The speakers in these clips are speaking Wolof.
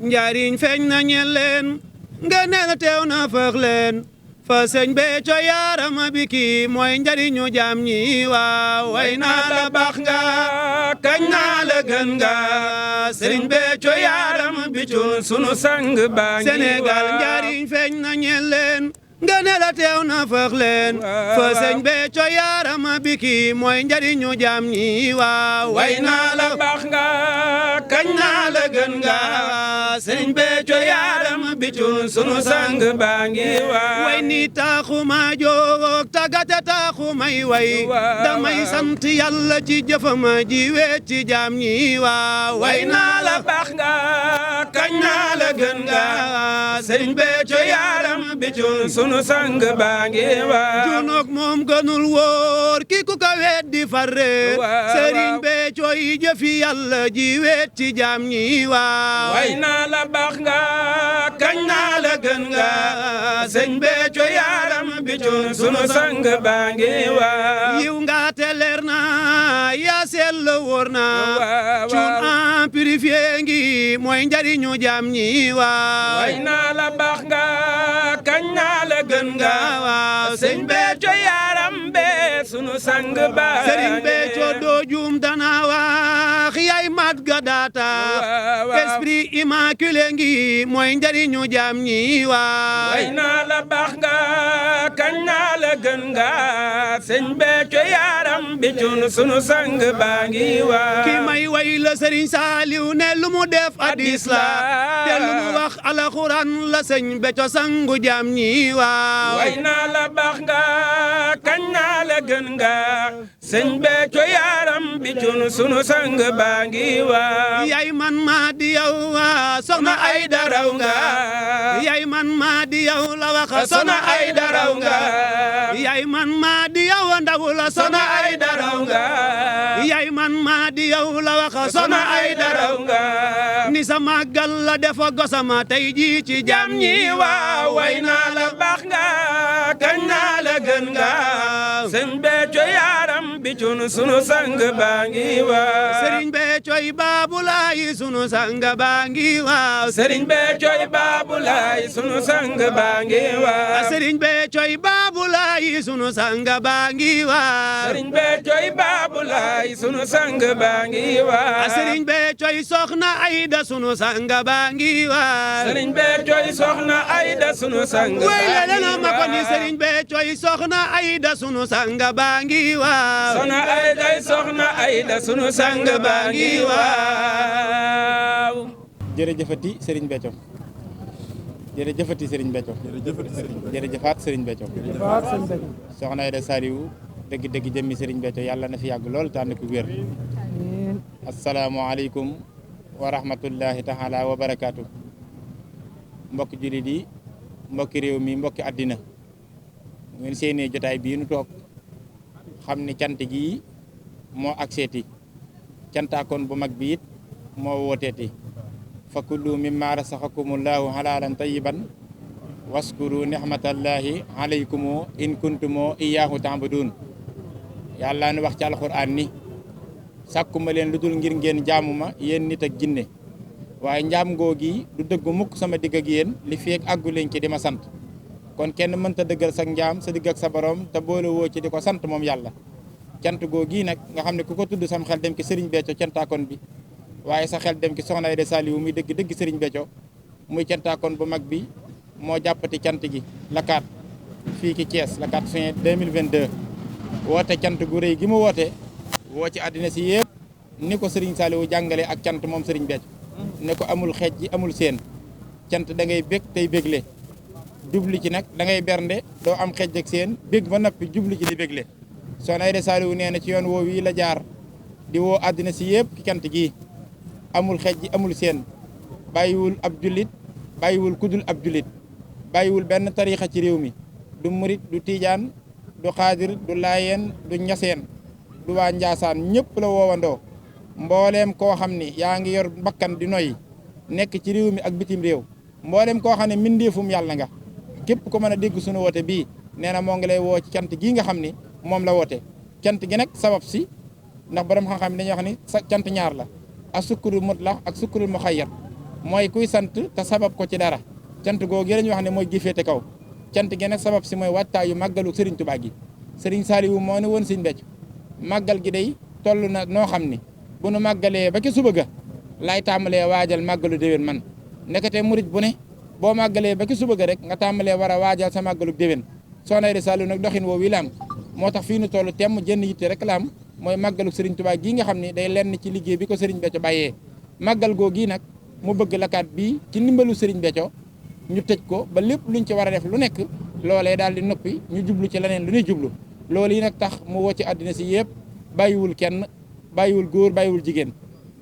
njariñ feeñ na ñeel leen nga neel teew na fëx leen fa sëñ Béthio yaarama bi kii mooy njariñu jaam ñi waaw way naa la baax nga kañ naa la gën nga sëriñ Béthio yaarama bi cun sunu sang baa ngi Sénégal njariñ feeñ na ñeel leen nga ne la teew na fëx leen fa sëñ Béthio yaarama bi kii mooy njariñu jaam ñi waaw way naa la baax nga kañ naa la gën nga sëriñ Béthio yaarama bi cun sunu sang baa ngi waaw way ni taxuma jóg tàggate taxumay way damay sant yàlla ci jëfama ji weet ci jaam ñi waaw way naa la baax nga kañ naa la gën nga sëriñ Béthio yaarama bi cun sunu sang baa ngi waaw junok moom gënul wóor ki ku ka weet di farre sëriñ Béthio yi jëfi yàlla ji weet ci jaam ñi waaw way naa la baax nga kañ naa la gën nga sëriñ Béthio yaarama bi cun sunu sang baa ngi waaw yiw nga te leer na yaa sell wóor na cun en purifié ngi mooy njariñu jaam ñi waaw way naa la baax nga kañ naa la gën nga waaw sëñ Béthio yaram be sunu sang ba sëriñ Béthio doo juum dana wax yaay mat ga daata esprit immaculé ngi mooy njariñu jaam ñi waaw way naa la baax nga kañ naa la gën nga sëñ Béthio yaram bi cun sunu sang baa ngi waaw ki may way la sëriñ Saaliw ne lu mu def hadis la te lu mu wax alxuraan la sëñ Béthio sangu jaam ñi waaw way naa la baax nga kañ naa la gën nga sëñ Béthio yaram bi cun sunu sang baa ngi waaw yaay man maa di yow soxna ay daraw nga yaay man maa di yow la wax soxna ay daraw nga yaay man maa di yow ndaw la soxna ay daraw nga yaay man maa di yow la wax soxna ay daraw nga ni sa màggal la defa gosama tey ji ci jaam ñi waaw way naa la baax nga kañ naa la gën nga sëñ Béthio yaram bi cun sunu sang baa ngi waaw sëriñ Béthio Baabu Laay sunu sang baa ngi waaw sëriñ Béthio Baabu Laay sunu sang baa ngi waaw sëriñ Béthio Baabu Laay sunu sang baa ngi waaw sëriñ Béthio Baabu Laay sunu sang baa ngi waaw sëriñ Béthio soxna Ayda sunu sang baa ngi waaw sëriñ Béthio soxna Ayda sunu sang way la dana ma ko ni sëriñ Béthio soxna Ayda sunu sang baa ngi waaw soxna Ayda sunu sang baa ngi waaw jërëjëfati Serigne Béthio jërëjëfati Serigne Béthio jërëjëfaat Serigne Béthio soxna Aïda Saliou dëgg-dëgg jëmmi Serigne Béthio yàlla na fi yàgg lool te ànd ko wér asalaamaaleykum wa rahmatullahi taala wa barakaatu mbokki jullit yi mbokki réew mi mbokki àddina ngeen seenee jotaay bii nu toog xam ni cant gi moo akseeti cantaakoon bu mag bi it moo wooteeti fa kullu mimma rasaxakumullahu halalan tayyiban waskuru nihmatallahi alaykum in kuntum iyyahu ta'budun yàlla nu wax ci alquran ni sàkkuma leen lu dul ngir ngeen jaamu ma yéen nit ak jinne waaye njaam googi du dëgg mukk sama digg ak yéen li feek àggu leen ci di ma sant kon kenn mënta dëggal sa njaam sa digg ak sa borom te boole woo ci di ko sant moom yàlla cant googi nag nga xam ne ku ko tudd sam xel dem ki Serigne Béthio cantaakoon bi waaye sa xel dem ki soxna Aïda Saliou muy dëgg Serigne Béthio muy cantaakoon bu mag bi moo jàppati cant gi la 4 fii ki Thiès la 4 juin 2022 woote cant gu rëy gi mu woote woo ci àddina si yëpp ni ko Serigne Saliou jàngale ak cant moom Serigne Béthio ne ko amul xeej ji amul seen cant da ngay bég tey bégle jubli ci nag da ngay bernde doo am xeej ak seen bég ba noppi jubli ci di bégle soxna Aïda Saliou nee na ci yoon woo wii la jaar di woo àddina si yëpp ki cant gi amul xeej ji amul seen bàyyiwul ab jullit bàyyiwul kudul ab jullit bàyyiwul benn tariixa ci réew mi du murit du tiijaan du xaadir du laayeen du ñaseen du waa njaasaan ñëpp la woowandoo mbooleem koo xam ni yaa ngi yor bakkan di noyyi nekk ci réew mi ak bitim réew mbooleem koo xam ne mbindeefum yàlla nga képp ko mën a dégg sunu woote bii nee na moo ngi lay woo ci cant gii nga xam ni moom la woote cant gi nag sabab si ndax borom xam-xam dañuy wax ni sa cant ñaar la ak sukkurul mutlaq ak sukkurul muxayyar mooy kuy sant te sabab ko ci dara cant googu yi la ñuy wax ne mooy gi féete kaw cant gi nag sabab si mooy wattaayu màggalu Serigne Touba gi Serigne Saliou moo ne woon Serigne Béthio màggal gi day toll na noo xam ni bu nu màggalee ba ci suba ga laay tàmbalee waajal màggalu déwén man ndekete murit bu ne boo màggalee ba ci suba ga rek nga tàmbalee war a waajal sa màggalu déwén Soxna Aïda Saliou nag doxin woowu la am moo tax fii nu toll temm jënn yitte rek la am mooy màggalu Serigne Touba gii nga xam ne day lenn ci liggéey bi ko Serigne Béthio bàyyee màggal goo gii nag mu bëgg lakaat bii ci ndimbalu Serigne Béthio ñu tëj ko ba lépp luñ ci war a def lu nekk loolee daal di noppi ñu jublu ci leneen lu ñuy jublu loolu yi nag tax mu woo ci àddina si yëpp bàyyiwul kenn bàyyiwul góor bàyyiwul jigéen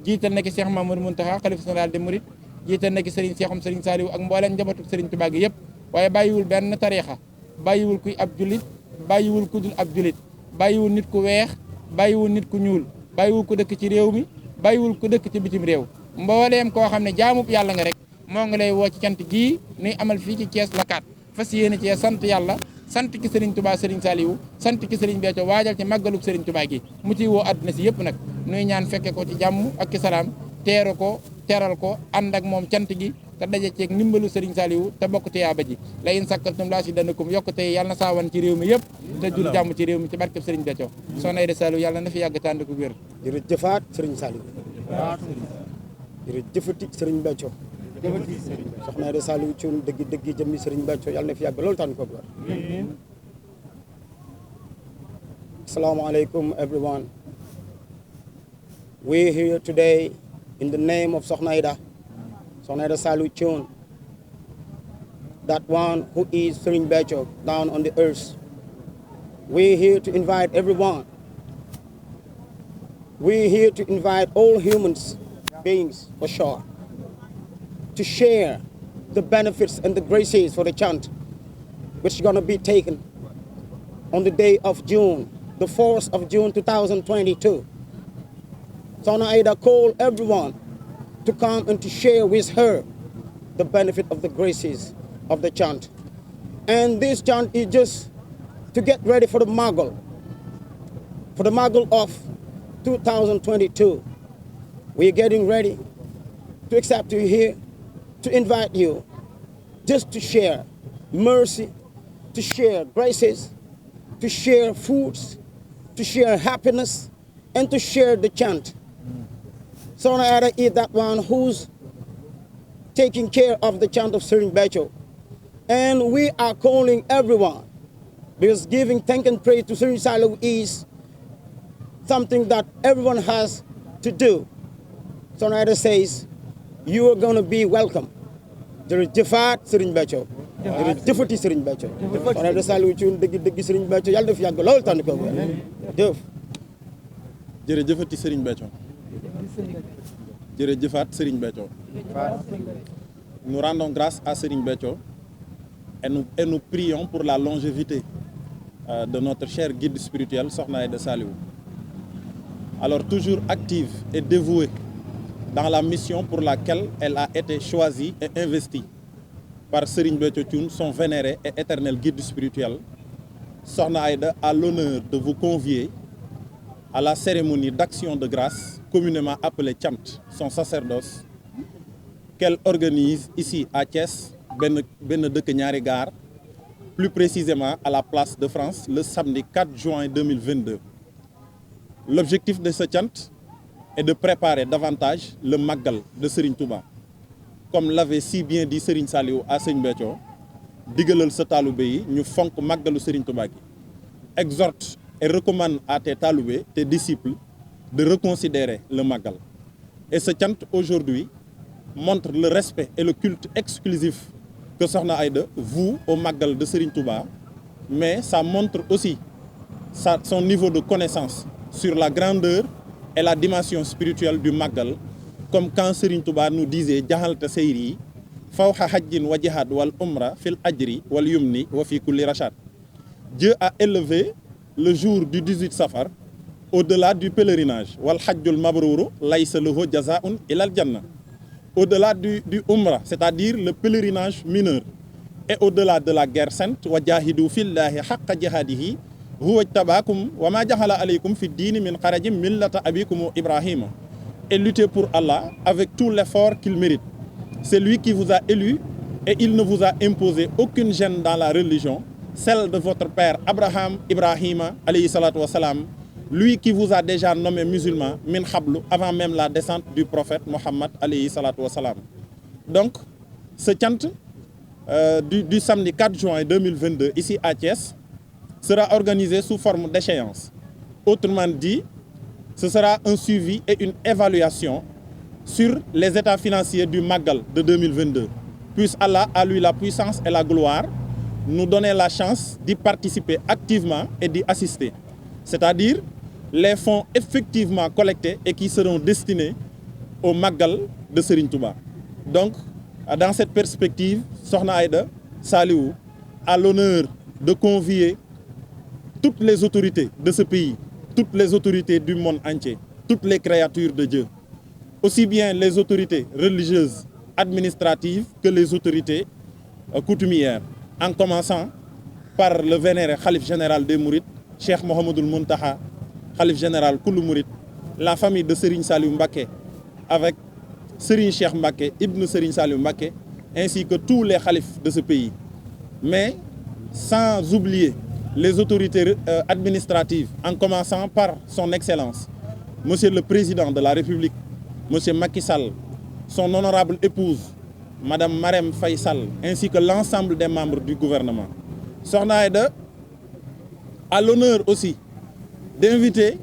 jiital na ki Cheikh Mamadou Mountakha xalifa général des mourides jiital na ki Serigne Cheikhoum Serigne Saliou ak mbooleem njabootu Serigne Touba gi yëpp waaye bàyyiwul benn tariixa bàyyiwul kuy ab julit bàyyiwul ku dul ab julit bàyyiwul nit ku weex bàyyiwul nit ku ñuul bàyyiwul ku dëkk ci réew mi bàyyiwul ku dëkk ci bitim réew mbooleem koo xam ne jaamub yàlla nga rek moo ngi lay woo ci cant gii nuy amal fii ci Thiès la 4 fas yéene cee sant yàlla sant ki Serigne Touba Serigne Saliou sant ki Serigne Béthio waajal ci màggalug Serigne Touba gi mu ciy woo àdduna si yëpp nag nuy ñaan fekke ko ci jàmm ak ci salaam teeru ko teral ko ànd ak moom cant gi te daje ceeg ndimbalu Serigne Saliou te bokk tiyaaba ji la in sakkartum laa si danakum yokk tey yàlla na saawan ci réew mi yëpp te jur jàmm ci réew mi ci barkeb Serigne Béthio Soxna Aïda Saliou yàlla na fi yàgg tànd ko wér jërëjëfaat Serigne Saliou jërëjëfati Serigne Béthio Soxna Aïda Saliou Thioune dëgg jëmmi Serigne Béthio yàlla na fi yàgg loolu tànn ko wér. Assalamu alaikum everyone. We're here today in the name of Soxna Aïda Saliou Thioune, that one who is Serigne Béthio down on the earth. We're here to invite everyone. We're here to invite all humans beings for sure to share the benefits and the graces for the chant which is going to be taken on the day of June, the 4th of June 2022. Soxna Aïda called everyone to come and to share with her the benefit of the graces of the chant. And this chant is just to get ready for the Magal of 2022. We're getting ready to accept you here, to invite you just to share mercy, to share graces, to share foods, to share happiness, and to share the chant. Soxna Aïda is that one who's taking care of the chant of Serigne Béthio. And we are calling everyone, because giving thanks and praise to Serigne Saliou is something that everyone has to do. Soxna Aïda says, you are going to be welcome. jërëjëfaat Serigne Béthio. jërëjëfati Serigne Béthio. Soxna Aïda Saliou Thioune dëgg Serigne Béthio yàlla def yàgg lool tànn ko jëf. jërëjëfati Serigne Béthio. jërëjëfaat Serigne Béthio. Nous rendons grâce à Serigne Béthio et nous prions pour la longévité de notre cher guide spirituel Soxna Aïda Saliou. Alors toujours active et dévouée dans la mission pour laquelle elle a été choisie et investie par Serigne Béthio Thioune, son vénéré et éternel guide spirituel. Soxna Aïda a l'honneur de vous convier à la cérémonie d'action de grâce, communément appelée Thiant, son sacerdoce, qu'elle organise ici à Thiès, benn dëkk ñaari gaar, plus précisément à la place de France, le samedi 4 juin 2022. L'objectif de ce Thiant est de préparer davantage le Magal de Serigne Touba. Comme l'avait si bien dit Serigne Saliou à Serigne Béthio, digalal sa taalibe yi ñu fonk màggalu Serigne Touba gi. Exhorte et recommande à tes talibés, tes disciples, de reconsidérer le Magal. Et ce Thiant aujourd'hui montre le respect et le culte exclusif que Soxna Aïda voue au Magal de Serigne Touba, mais ça montre aussi son niveau de connaissance sur la grandeur et la dimension spirituelle du Magal, comme quand Serigne Touba nous disait jahalta seyri fawha hajjin wa jihad wal umra fil ajri wal yumni wa fi kulli rachad. Dieu a élevé le jour du 18 Safar au-delà du pèlerinage wal hajjul mabrouru laysa lahu jazaa'un ilal janna, au-delà du umra, c'est-à-dire le pèlerinage mineur, et au-delà de la guerre sainte wa jahidu fillahi haqqa jihadihi huwa tabaakum wa ma jahala alaykum fi diini min xarajim millata abikum Ibrahima, et lutter pour Allah avec tout l'effort qu'il mérite. c'est lui qui vous a élu et il ne vous a imposé aucune gêne dans la religion, celle de votre père Abraham Ibrahima, alayhi salatu wassalam, lui qui vous a déjà nommé musulman, min khablu, avant même la descente du prophète Mohammed, alayhi salatu wassalam. Donc, ce chant du samedi 4 juin 2022, ici à Thiès, sera organisé sous forme d'échéance. Autrement dit, ce sera un suivi et une évaluation sur les états financiers du Magal de 2022. Puisse Allah, à lui la puissance et la gloire, nous donner la chance d'y participer activement et d'y assister. C'est-à-dire les fonds effectivement collectés et qui seront destinés au Magal de Serigne Touba. Donc, dans cette perspective, Sokhna Aïda Saliou a l'honneur de convier toutes les autorités de ce pays, toutes les autorités du monde entier, toutes les créatures de Dieu, aussi bien les autorités religieuses, administratives que les autorités coutumières, en commençant par le vénéré Khalif général des Mourides, Cheikh Mohamedoul Mountaha, Khalif général Koulou Mouride, la famille de Serigne Saliou Mbacké, avec Serigne Cheikh Mbacké, Ibn Serigne Saliou Mbacké, ainsi que tous les khalifs de ce pays. Mais sans oublier les autorités administratives, en commençant par son Excellence, Monsieur le Président de la République, Monsieur Macky Sall, son honorable épouse, Madame Marème Faye Sall, ainsi que l'ensemble des membres du gouvernement. Sokhna Aïda a l'honneur aussi d'inviter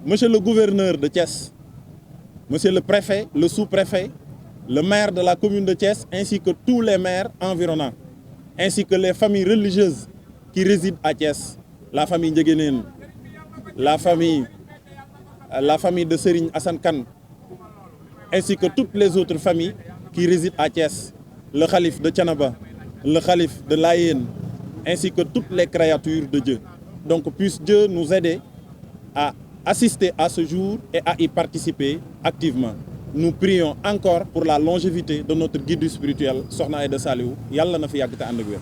Monsieur le gouverneur de Thiès, Monsieur le préfet, le sous-préfet, le maire de la commune de Thiès, ainsi que tous les maires environnants, ainsi que les familles religieuses qui résident à Thiès, la famille Ndiéguénène, la famille de Serigne Assane Kane, ainsi que toutes les autres familles qui résident à Thiès, le calife de Thiénaba, le calife de Layène, ainsi que toutes les créatures de Dieu. Donc puisse Dieu nous aider à assister à ce jour et à y participer activement. Nous prions encore pour la longévité de notre guide spirituel, Sokhna Aïda Saliou. Yàlla na fi yàgg te ànd ak wér.